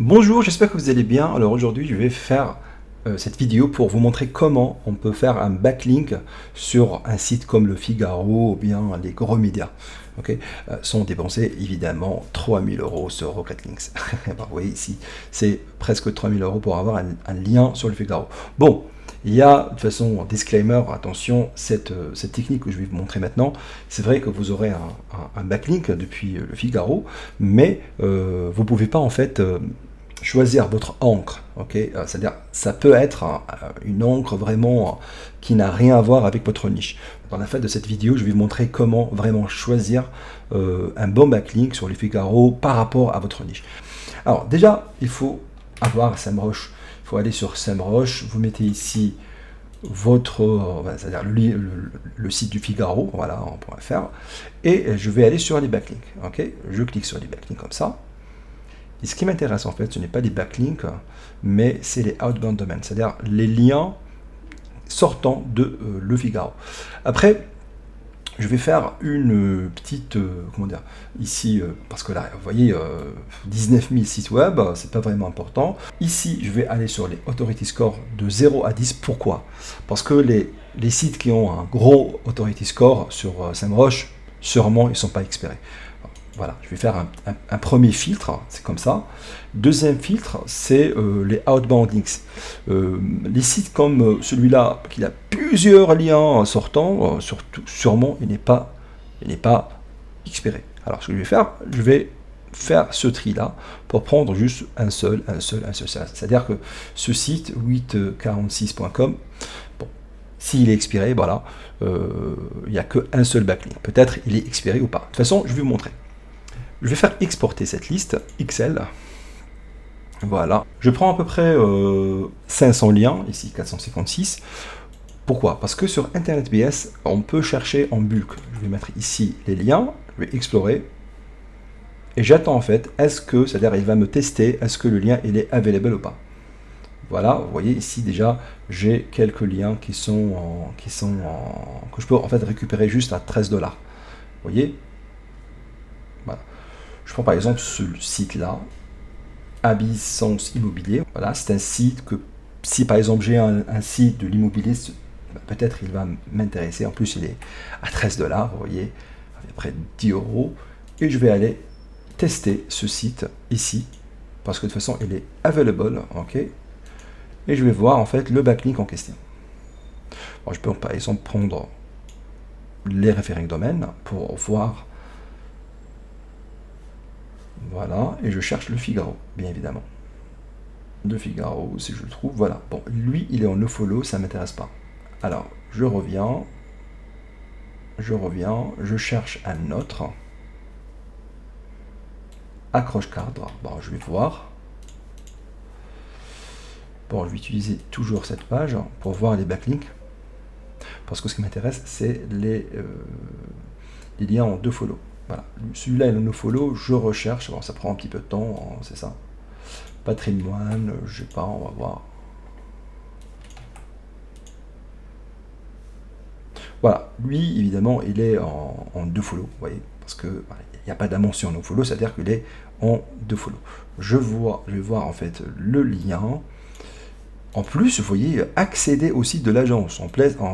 Bonjour, j'espère que vous allez bien. Alors aujourd'hui, je vais faire cette vidéo pour vous montrer comment on peut faire un backlink sur un site comme le Figaro ou bien les gros médias. Ok, sans dépenser évidemment 3000 euros sur Rocket Links. Vous voyez ici, c'est presque 3000 euros pour avoir un lien sur le Figaro. Bon, il y a de toute façon, disclaimer, attention, cette technique que je vais vous montrer maintenant, c'est vrai que vous aurez un backlink depuis le Figaro, mais vous ne pouvez pas en fait choisir votre encre, ok, c'est-à-dire ça peut être une encre vraiment qui n'a rien à voir avec votre niche. Dans la fin de cette vidéo, je vais vous montrer comment vraiment choisir un bon backlink sur les Figaro par rapport à votre niche. Alors déjà, il faut avoir SEMrush. Il faut aller sur SEMrush, vous mettez ici votre, c'est-à-dire le site du Figaro, voilà, en .fr, et je vais aller sur les backlinks, ok, je clique sur les backlinks comme ça. Et ce qui m'intéresse en fait, ce n'est pas les backlinks, mais c'est les outbound domains, c'est-à-dire les liens sortant de le Figaro. Après, je vais faire une petite, comment dire, ici, parce que là, vous voyez, 19 000 sites web, c'est pas vraiment important. Ici, je vais aller sur les authority score de 0 à 10. Pourquoi? Parce que les sites qui ont un gros authority score sur SEMrush, sûrement, ils ne sont pas expirés. Voilà, je vais faire un premier filtre, c'est comme ça. Deuxième filtre, c'est les outbound links. Les sites comme celui-là, qui a plusieurs liens sortants, sûrement, il n'est pas expiré. Alors, ce que je vais faire ce tri-là pour prendre juste un seul. C'est-à-dire que ce site 846.com, bon, s'il est expiré, voilà, il n'y a qu'un seul backlink. Peut-être il est expiré ou pas. De toute façon, je vais vous montrer. Je vais faire exporter cette liste Excel. Voilà. Je prends à peu près 500 liens, ici 456. Pourquoi? Parce que sur Internet BS, on peut chercher en bulk. Je vais mettre ici les liens, je vais explorer. Et j'attends en fait, c'est-à-dire il va me tester, est-ce que le lien il est available ou pas. Voilà, vous voyez ici déjà, j'ai quelques liens que je peux en fait récupérer juste à 13 $. Vous voyez? Voilà. Je prends par exemple ce site-là, Abyssance Immobilier. Voilà, c'est un site que si par exemple j'ai un site de l'immobilier, peut-être il va m'intéresser. En plus, il est à 13 $, vous voyez, à près de 10 euros. Et je vais aller tester ce site ici, parce que de toute façon, il est available, ok. Et je vais voir en fait le backlink en question. Bon, je peux par exemple prendre les référents domaines pour voir. Voilà, et je cherche le Figaro, bien évidemment. Le Figaro, si je le trouve, voilà. Bon, lui, il est en nofollow, ça ne m'intéresse pas. Alors, je reviens, je cherche un autre. Accroche cadre, bon, je vais voir. Bon, je vais utiliser toujours cette page pour voir les backlinks. Parce que ce qui m'intéresse, c'est les liens en follow. Voilà. Celui-là est en nofollow, je recherche. Bon, ça prend un petit peu de temps, c'est ça. Patrimoine, je sais pas, on va voir. Voilà, lui, évidemment, il est en follow, vous voyez, parce que il n'y a pas d'amention en follow, c'est-à-dire qu'il est en follow. Je vais voir en fait le lien. En plus, vous voyez, accéder au site de l'agence.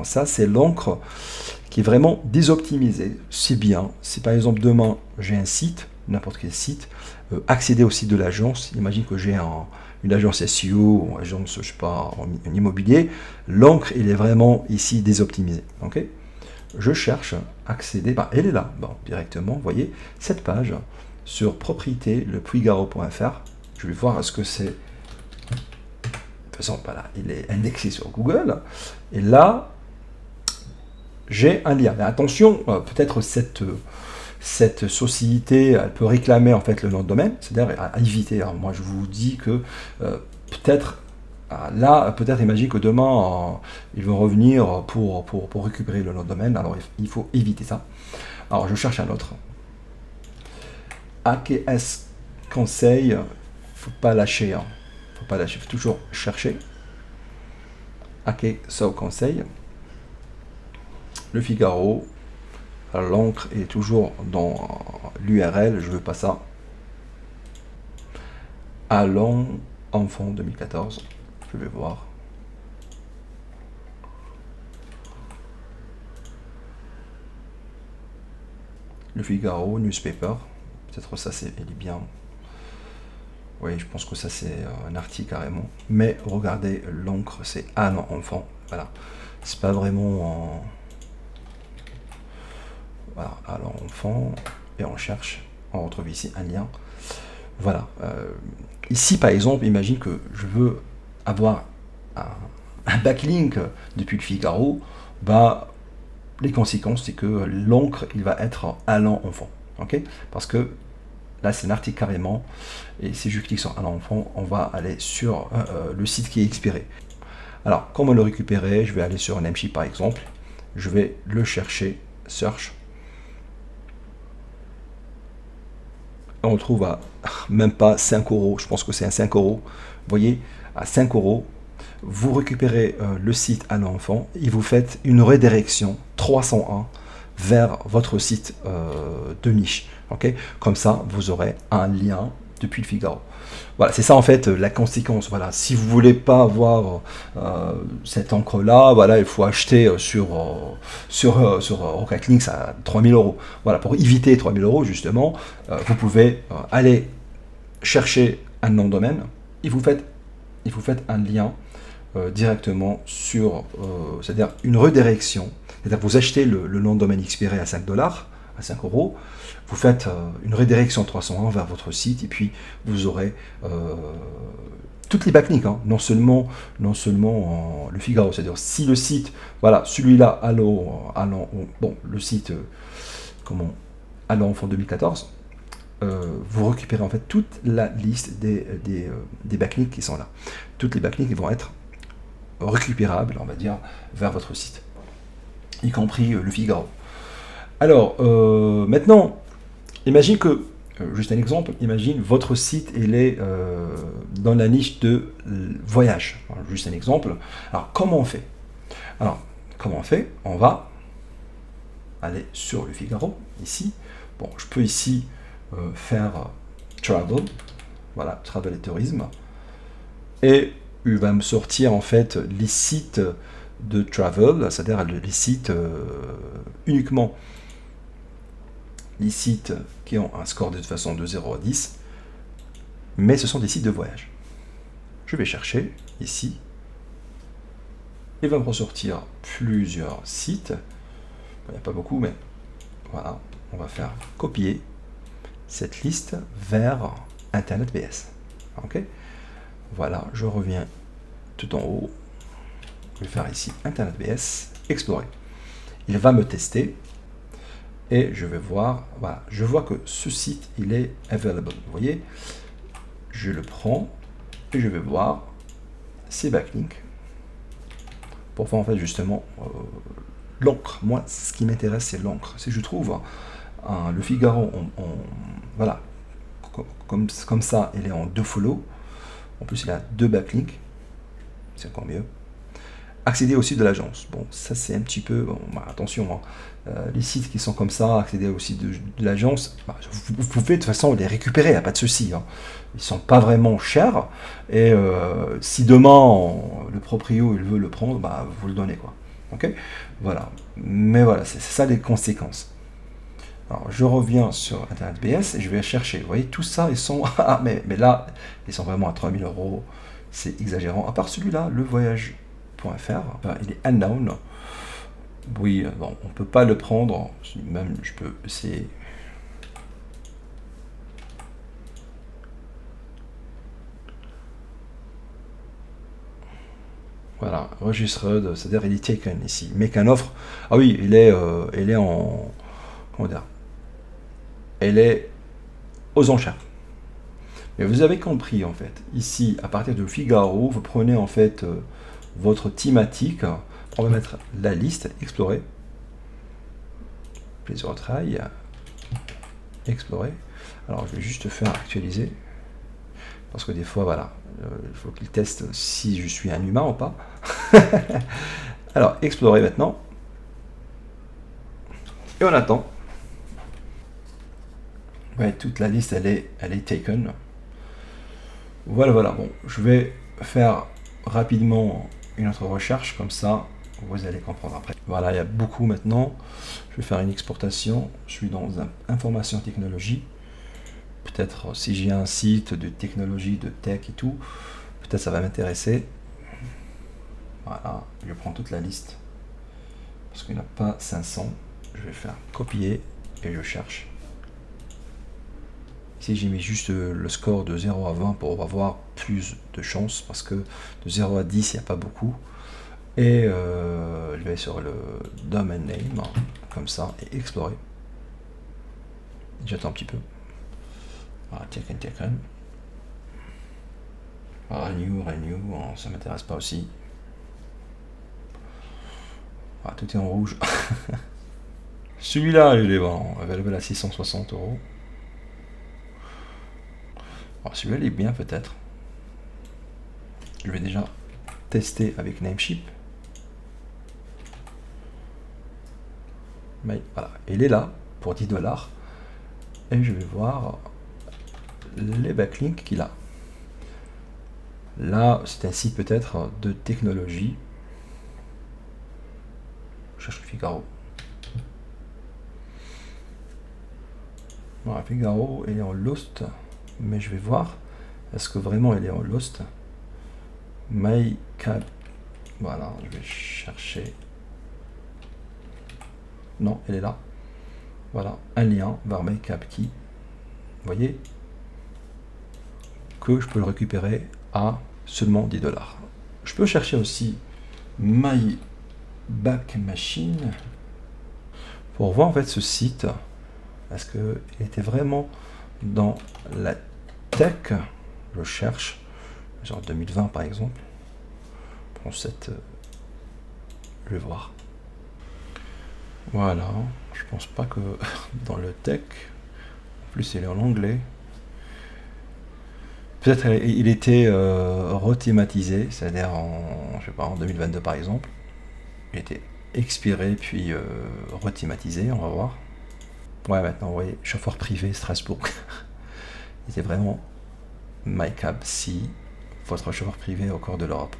Ça, c'est l'encre qui est vraiment désoptimisée. C'est bien. Si par exemple demain j'ai un site, n'importe quel site, accéder au site de l'agence. Imagine que j'ai une agence SEO, une agence, je sais pas, en immobilier. L'encre, il est vraiment ici désoptimisée. Ok. Je cherche accéder. Elle est là, directement. Vous voyez cette page sur propriété lepuygareau.fr. Je vais voir ce que c'est. De toute façon, voilà, il est indexé sur Google. Et là, j'ai un lien. Mais attention, peut-être cette société, elle peut réclamer en fait le nom de domaine, c'est-à-dire à éviter. Alors, moi, je vous dis que peut-être là, peut-être imagine que demain, ils vont revenir pour récupérer le nom de domaine. Alors, il faut éviter ça. Alors, je cherche un autre. AKS Conseil, faut pas lâcher. Faut pas lâcher, faut toujours chercher. AKS Conseil. Le Figaro. L'encre est toujours dans l'URL, je veux pas ça. Allons enfant 2014. Je vais voir. Le Figaro, Newspaper. Peut-être ça, c'est bien. Oui, je pense que ça, c'est un article carrément. Mais regardez, l'encre, c'est Allons enfant. Voilà. C'est pas vraiment... Voilà, Allons enfant. Et on cherche. On retrouve ici un lien. Voilà. Ici, par exemple, imagine que je veux avoir un backlink depuis le Figaro. Bah, les conséquences, c'est que l'encre, il va être Allons enfant. Ok? Parce que là, c'est un article carrément. Et si je clique sur Allons enfant, on va aller sur le site qui est expiré. Alors, comment le récupérer? Je vais aller sur Namecheap par exemple. Je vais le chercher. Search. On le trouve à même pas 5 €. Je pense que c'est un 5 €. Vous voyez, à 5 €, vous récupérez le site Allons enfant et vous faites une redirection 301 vers votre site de niche. Okay, comme ça, vous aurez un lien depuis le Figaro. Voilà, c'est ça en fait la conséquence. Voilà, si vous voulez pas avoir cette encre là, voilà, il faut acheter sur Rocketlinks à 3000 €. Voilà, pour éviter 3000 € justement, vous pouvez aller chercher un nom de domaine et vous faites un lien directement sur, c'est-à-dire une redirection. C'est-à-dire vous achetez le nom de domaine expiré à 5 $, à 5 €, vous faites une redirection 301 vers votre site et puis vous aurez toutes les backlinks, hein, non seulement le Figaro. C'est-à-dire si le site, voilà, celui-là, bon, le site, comment, Allons enfant 2014, vous récupérez en fait toute la liste des backlinks qui sont là. Toutes les backlinks vont être récupérables, on va dire, vers votre site, y compris le Figaro. Alors, maintenant, imagine que, juste un exemple, imagine votre site, il est dans la niche de voyage. Alors, juste un exemple. Alors, comment on fait? Alors, comment on fait? On va aller sur le Figaro, ici. Bon, je peux ici faire travel, voilà, travel et tourisme, et il va me sortir en fait les sites de travel, c'est-à-dire les sites uniquement les sites qui ont un score de toute façon de 0 à 10, mais ce sont des sites de voyage. Je vais chercher ici, il va me ressortir plusieurs sites, il n'y a pas beaucoup, mais voilà, on va faire copier cette liste vers Internet BS. Ok, voilà, je reviens tout en haut, je vais faire ici Internet BS, explorer. Il va me tester et je vais voir, voilà, je vois que ce site il est available. Vous voyez, je le prends et je vais voir ces backlinks pour voir en fait justement l'encre. Moi, ce qui m'intéresse, c'est l'encre. Si je trouve le Figaro, voilà, comme ça, il est en 2 follow. En plus, il a 2 backlinks. C'est encore mieux. Accéder au site de l'agence. Bon, ça c'est un petit peu... Bon, bah, attention, hein. Les sites qui sont comme ça, accéder au site de l'agence, bah, vous pouvez de toute façon les récupérer, il n'y a pas de souci. Hein. Ils ne sont pas vraiment chers. Et si demain, le proprio il veut le prendre, bah, vous le donnez, quoi. Ok, voilà. Mais voilà, c'est ça les conséquences. Alors, je reviens sur Internet BS et je vais chercher. Vous voyez, tout ça, ils sont... Ah, mais là, ils sont vraiment à 3000 €. C'est exagérant. À part celui-là, le voyage.fr, il est unknown. Oui, bon, on peut pas le prendre. Même, je peux essayer. Voilà, registered, c'est-à-dire il est taken ici. Make an offre. Ah oui, il est en... Comment dire? Elle est aux enchères. Mais vous avez compris en fait. Ici, à partir de Figaro, vous prenez en fait votre thématique. On va mettre la liste, explorer. Plaisir au travail. Explorer. Alors je vais juste faire actualiser. Parce que des fois, voilà, il faut qu'il teste si je suis un humain ou pas. Alors, explorer maintenant. Et on attend. Ouais, toute la liste, elle est taken. Voilà, voilà. Bon, je vais faire rapidement une autre recherche, comme ça, vous allez comprendre après. Voilà, il y a beaucoup maintenant. Je vais faire une exportation. Je suis dans information technologie. Peut-être si j'ai un site de technologie, de tech et tout, peut-être ça va m'intéresser. Voilà, je prends toute la liste. Parce qu'il n'y en a pas 500. Je vais faire copier et je cherche. Ici j'ai mis juste le score de 0 à 20 pour avoir plus de chance, parce que de 0 à 10 il n'y a pas beaucoup. Et je vais sur le domain name, comme ça, et explorer. J'attends un petit peu. Voilà, check-in. Renew, ça m'intéresse pas aussi. Voilà, tout est en rouge. Celui-là, il est bon, available à 660 €. Celui-là, il est bien peut-être. Je vais déjà tester avec Namecheap. Mais voilà, il est là pour 10 $. Et je vais voir les backlinks qu'il a. Là, c'est un site peut-être de technologie. Je cherche le Figaro. Voilà, Figaro est en Lost, mais je vais voir, est-ce que vraiment il est en Lost? MyCap, voilà, je vais chercher. Non, elle est là. Voilà, un lien vers MyCap Key. Vous voyez que je peux le récupérer à seulement 10 $. Je peux chercher aussi My Back Machine pour voir en fait ce site. Est-ce qu'il était vraiment dans la tech? Je cherche, genre 2020 par exemple. Pour cette, je vais voir. Voilà, je pense pas que dans le tech, en plus il est en anglais. Peut-être il était rethématisé, c'est-à-dire en, je sais pas, en 2022 par exemple. Il était expiré puis rethématisé, on va voir. Ouais, maintenant, vous voyez, chauffeur privé Strasbourg. Il était vraiment MyCab si votre chauffeur privé au corps de l'Europe.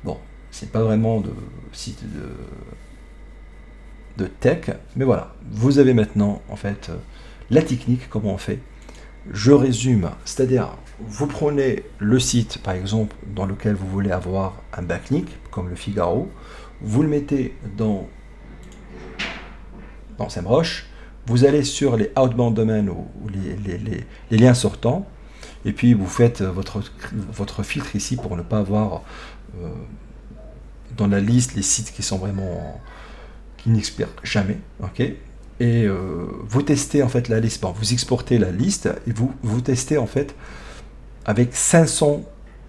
Bon, c'est pas vraiment de site de tech, mais voilà, vous avez maintenant en fait la technique, comment on fait. Je résume, c'est-à-dire vous prenez le site par exemple dans lequel vous voulez avoir un backlink, comme le Figaro, vous le mettez dans SEMrush, vous allez sur les outbound domains ou les liens sortants, et puis vous faites votre filtre ici pour ne pas avoir dans la liste les sites qui sont vraiment qui n'expirent jamais, ok. Et vous testez en fait la liste, bon, vous exportez la liste et vous testez en fait avec 500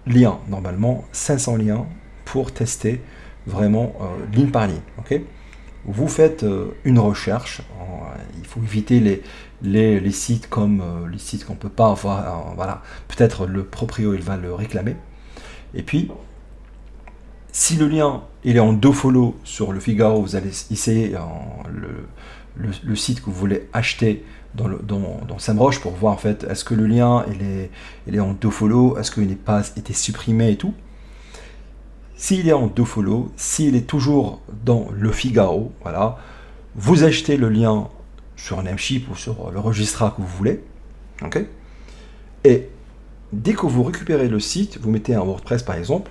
liens, normalement 500 liens pour tester vraiment ligne par ligne, ok. Vous faites une recherche, il faut éviter les sites comme les sites qu'on ne peut pas avoir, voilà, peut-être le proprio il va le réclamer. Et puis, si le lien il est en dofollow sur le Figaro, vous allez essayer le site que vous voulez acheter dans SEMrush pour voir en fait est-ce que le lien il est en dofollow, est-ce qu'il n'est pas été supprimé et tout. S'il est en dofollow, s'il est toujours dans le Figaro, voilà, vous achetez le lien sur Namecheap ou sur le registra que vous voulez, ok. Et dès que vous récupérez le site, vous mettez un WordPress par exemple,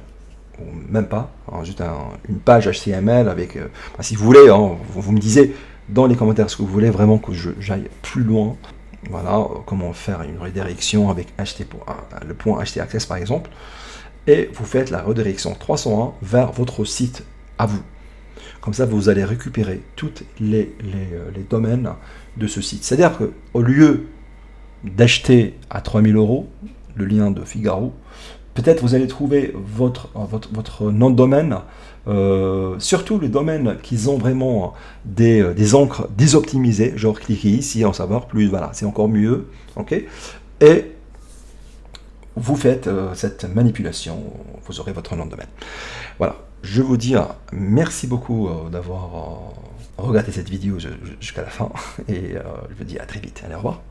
ou même pas, hein, juste une page HTML avec, si vous voulez, hein, vous me disiez dans les commentaires ce que vous voulez vraiment que j'aille plus loin. Voilà, comment faire une redirection avec le point htaccess par exemple. Et vous faites la redirection 301 vers votre site à vous. Comme ça, vous allez récupérer tous les domaines de ce site. C'est-à-dire qu'au lieu d'acheter à 3000 € le lien de Figaro, peut-être vous allez trouver votre nom de domaine, surtout les domaines qui ont vraiment des encres désoptimisées, genre cliquez ici en savoir plus, voilà, c'est encore mieux, ok. Et vous faites cette manipulation, vous aurez votre nom de domaine. Voilà, je vous dis merci beaucoup d'avoir regardé cette vidéo jusqu'à la fin, et je vous dis à très vite. Allez, au revoir.